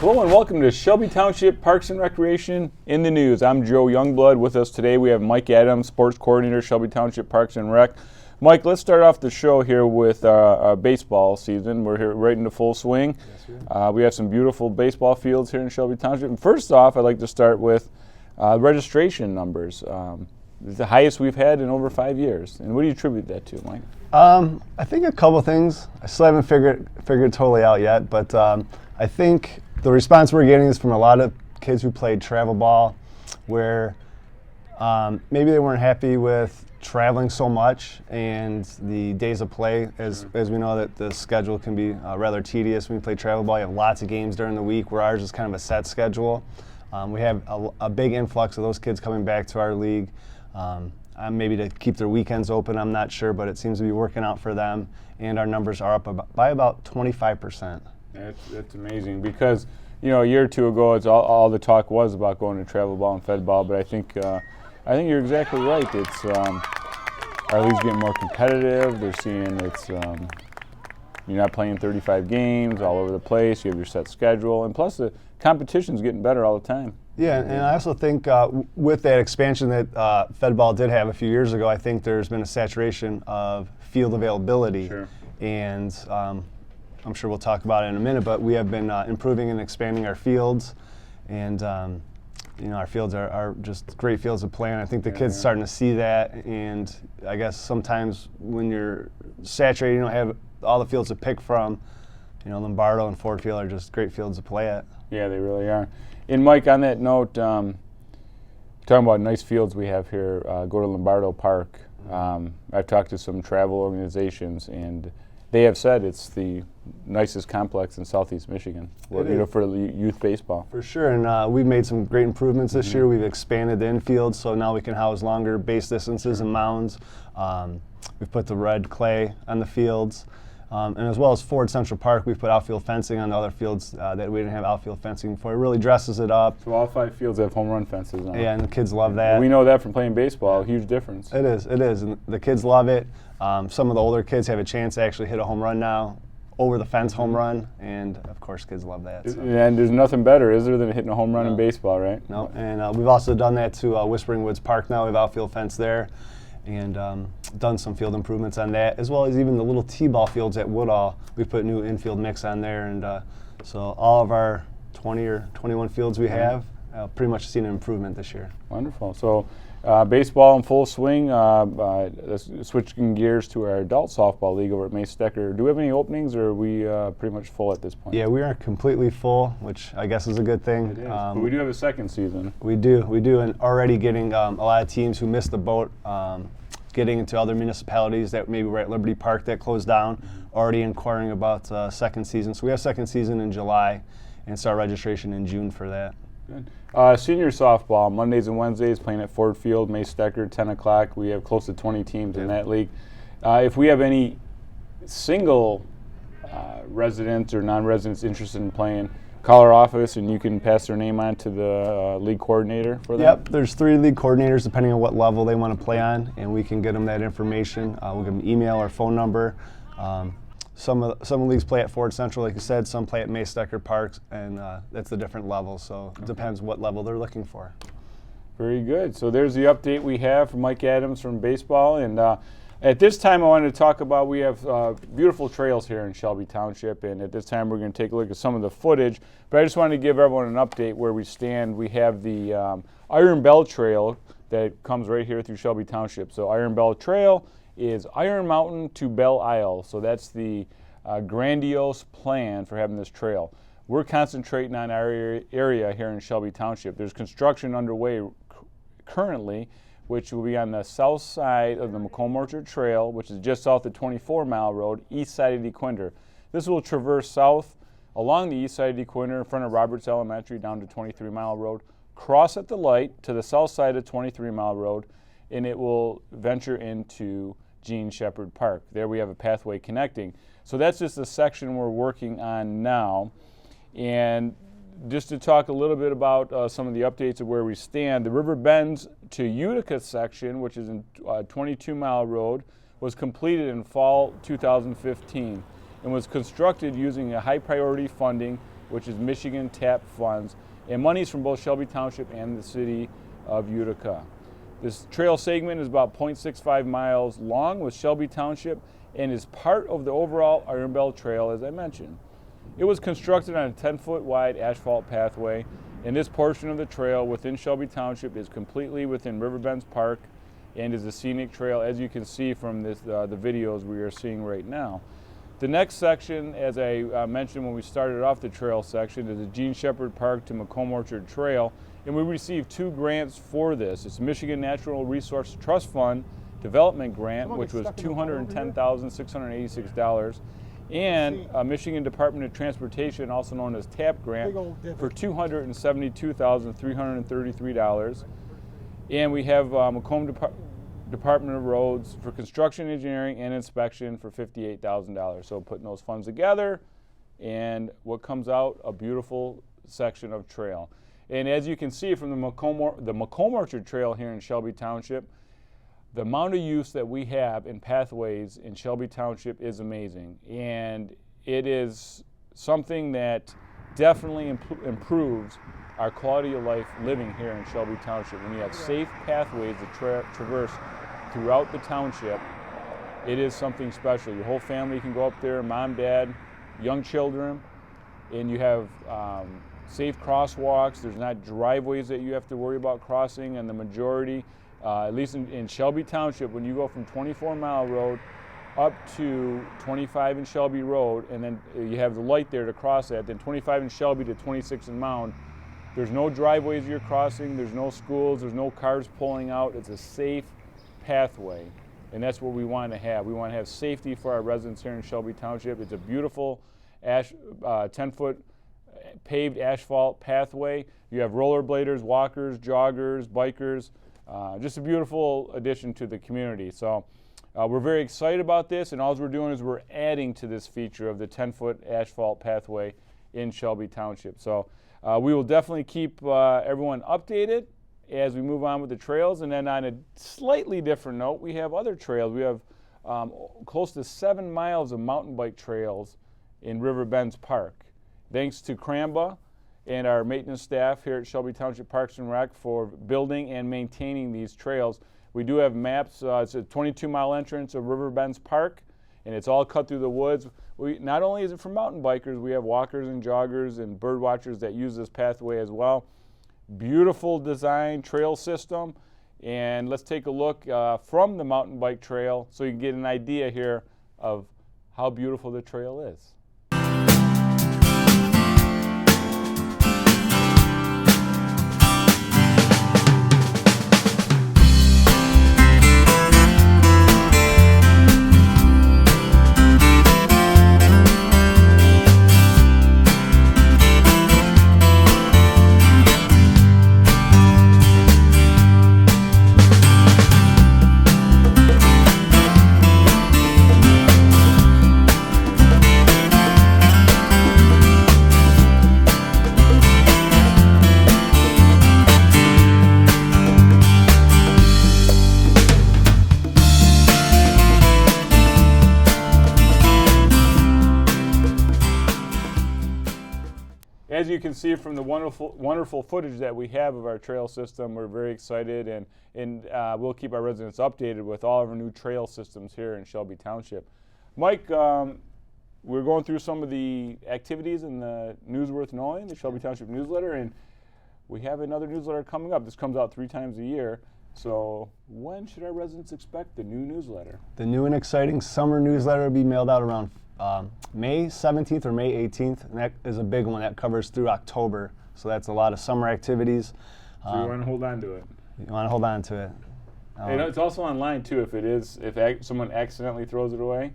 Hello and welcome to Shelby Township Parks and Recreation in the News. I'm Joe Youngblood. With us today we have Mike Adams, Sports Coordinator, Shelby Township Parks and Rec. Mike, let's start off the show here with our baseball season. We're here right into full swing. Yes, we have some beautiful baseball fields here in Shelby Township. And first off, I'd like to start with registration numbers. The highest we've had in over 5 years. And what do you attribute that to, Mike? I think a couple things. I still haven't figured totally out yet, but I think the response we're getting is from a lot of kids who played travel ball, where maybe they weren't happy with traveling so much and the days of play, as we know that the schedule can be rather tedious when you play travel ball. You have lots of games during the week, where ours is kind of a set schedule. We have a big influx of those kids coming back to our league. Maybe to keep their weekends open, I'm not sure, but it seems to be working out for them, and our numbers are up by about 25%. That's amazing, because a year or two ago, it's all the talk was about going to travel ball and fed ball. But I think you're exactly right. It's our league's getting more competitive. They're seeing you're not playing 35 games all over the place. You have your set schedule, and plus the competition's getting better all the time. Yeah, and I also think with that expansion that fed ball did have a few years ago, I think there's been a saturation of field availability. Sure. And I'm sure we'll talk about it in a minute, but we have been improving and expanding our fields, and our fields are just great fields to play on. I think the kids are starting to see that, and I guess sometimes when you're saturated, you don't have all the fields to pick from. Lombardo and Ford Field are just great fields to play at. Yeah, they really are. And Mike, on that note, talking about nice fields we have here, go to Lombardo Park. I've talked to some travel organizations, and they have said it's the nicest complex in Southeast Michigan for youth baseball. For sure, and we've made some great improvements this year. We've expanded the infield, so now we can house longer base distances and mounds. We've put the red clay on the fields. And as well as Ford Central Park, we've put outfield fencing on the other fields that we didn't have outfield fencing before. It really dresses it up. So all 5 fields have home run fences on. Yeah, and the kids love that. We know that from playing baseball, a huge difference. It is, and the kids love it. Some of the older kids have a chance to actually hit a home run now, over the fence home run, and of course kids love that. So. And there's nothing better, is there, than hitting a home run in baseball, right? No, and we've also done that to Whispering Woods Park now. We have outfield fence there, and done some field improvements on that, as well as even the little T-ball fields at Woodall. We put new infield mix on there, and so all of our 20 or 21 fields we have pretty much seen an improvement this year. Wonderful. So baseball in full swing. Switching gears to our adult softball league over at May Stecker. Do we have any openings, or are we pretty much full at this point? Yeah, we are completely full, which I guess is a good thing. It is. But we do have a second season. We do, and already getting a lot of teams who missed the boat, getting into other municipalities that maybe were at Liberty Park that closed down, already inquiring about second season. So we have second season in July, and start registration in June for that. Good. Senior softball, Mondays and Wednesdays, playing at Ford Field, May Stecker, 10 o'clock. We have close to 20 teams in that league. If we have any single residents or non-residents interested in playing, call our office and you can pass their name on to the league coordinator for that. Yep, there's 3 league coordinators depending on what level they want to play on, and we can get them that information. We'll give them email or phone number. Some of the leagues play at Ford Central, like you said. Some play at May Stecker Parks, and that's the different levels. So it depends what level they're looking for. Very good. So there's the update we have from Mike Adams from baseball. And at this time, I wanted to talk about, we have beautiful trails here in Shelby Township. And at this time, we're going to take a look at some of the footage. But I just wanted to give everyone an update where we stand. We have the Iron Bell Trail that comes right here through Shelby Township. So Iron Bell Trail is Iron Mountain to Belle Isle. So that's the grandiose plan for having this trail. We're concentrating on our area here in Shelby Township. There's construction underway currently, which will be on the south side of the Macomb Orchard Trail, which is just south of 24 Mile Road, east side of DeQuinder. This will traverse south along the east side of DeQuinder in front of Roberts Elementary down to 23 Mile Road, cross at the light to the south side of 23 Mile Road, and it will venture into Gene Shepherd Park. There we have a pathway connecting. So that's just the section we're working on now. And just to talk a little bit about some of the updates of where we stand, the River Bends to Utica section, which is in 22 Mile Road, was completed in fall 2015 and was constructed using a high priority funding which is Michigan TAP funds, and monies from both Shelby Township and the city of Utica. This trail segment is about 0.65 miles long with Shelby Township and is part of the overall Iron Bell Trail, as I mentioned. It was constructed on a 10-foot wide asphalt pathway, and this portion of the trail within Shelby Township is completely within Riverbends Park and is a scenic trail, as you can see from this, the videos we are seeing right now. The next section, as I mentioned when we started off the trail section, is the Gene Shepherd Park to Macomb Orchard Trail, and we received 2 grants for this. It's Michigan Natural Resource Trust Fund Development Grant, which was $210,686, and a Michigan Department of Transportation, also known as TAP grant, for $272,333. And we have Macomb Department of Roads for construction, engineering, and inspection for $58,000. So putting those funds together, and what comes out, a beautiful section of trail. And as you can see from the Macomb Orchard Trail here in Shelby Township, the amount of use that we have in pathways in Shelby Township is amazing. And it is something that definitely improves our quality of life living here in Shelby Township. When you have safe pathways that traverse throughout the township, it is something special. Your whole family can go up there, mom, dad, young children, and you have safe crosswalks. There's not driveways that you have to worry about crossing, and the majority, at least in Shelby Township, when you go from 24 Mile Road up to 25 in Shelby Road, and then you have the light there to cross that, then 25 in Shelby to 26 in Mound, there's no driveways you're crossing, there's no schools, there's no cars pulling out. It's a safe pathway, and that's what we want to have. We want to have safety for our residents here in Shelby Township. It's a beautiful 10-foot paved asphalt pathway. You have rollerbladers, walkers, joggers, bikers, just a beautiful addition to the community. So we're very excited about this, and all we're doing is we're adding to this feature of the 10-foot asphalt pathway in Shelby Township. So we will definitely keep everyone updated as we move on with the trails. And then on a slightly different note, we have other trails. We have close to 7 miles of mountain bike trails in Riverbends Park. Thanks to Cramba and our maintenance staff here at Shelby Township Parks and Rec for building and maintaining these trails. We do have maps. It's a 22-mile entrance of Riverbends Park, and it's all cut through the woods. Not only is it for mountain bikers, we have walkers and joggers and bird watchers that use this pathway as well. Beautiful design trail system, and let's take a look from the mountain bike trail so you can get an idea here of how beautiful the trail is. As you can see from the wonderful footage that we have of our trail system, we're very excited, and we'll keep our residents updated with all of our new trail systems here in Shelby Township. Mike, we're going through some of the activities in the News Worth Knowing, the Shelby Township newsletter, and we have another newsletter coming up. This comes out 3 times a year. So when should our residents expect the new newsletter? The new and exciting summer newsletter will be mailed out around May 17th or May 18th, and that is a big one that covers through October. So that's a lot of summer activities. So you want to hold on to it. You want to hold on to it. It's also online too. If someone accidentally throws it away,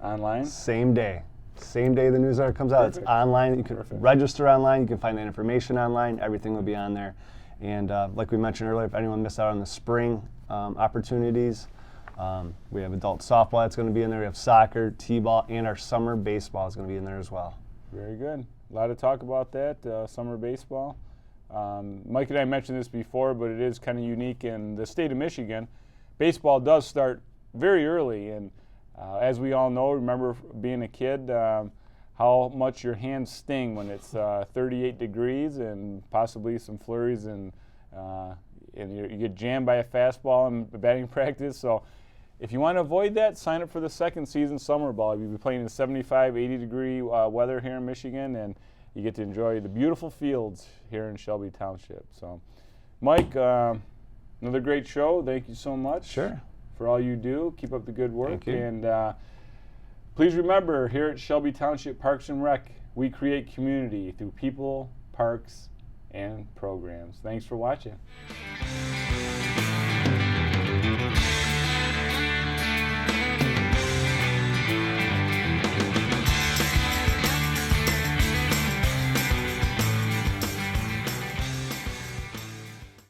online. Same day the newsletter comes out. Perfect. It's online. You can register online. You can find that information online. Everything will be on there. And like we mentioned earlier, if anyone missed out on the spring opportunities, we have adult softball that's going to be in there. We have soccer, t-ball, and our summer baseball is going to be in there as well. Very good. A lot of talk about that, summer baseball. Mike and I mentioned this before, but it is kind of unique in the state of Michigan. Baseball does start very early, and as we all know, remember being a kid, how much your hands sting when it's 38 degrees and possibly some flurries, and you get jammed by a fastball in batting practice. So if you want to avoid that, sign up for the second season summer ball. You'll be playing in 75, 80 degree weather here in Michigan, and you get to enjoy the beautiful fields here in Shelby Township. So, Mike, another great show. Thank you so much. Sure. For all you do. Keep up the good work. Thank you. And please remember, here at Shelby Township Parks and Rec, we create community through people, parks, and programs. Thanks for watching.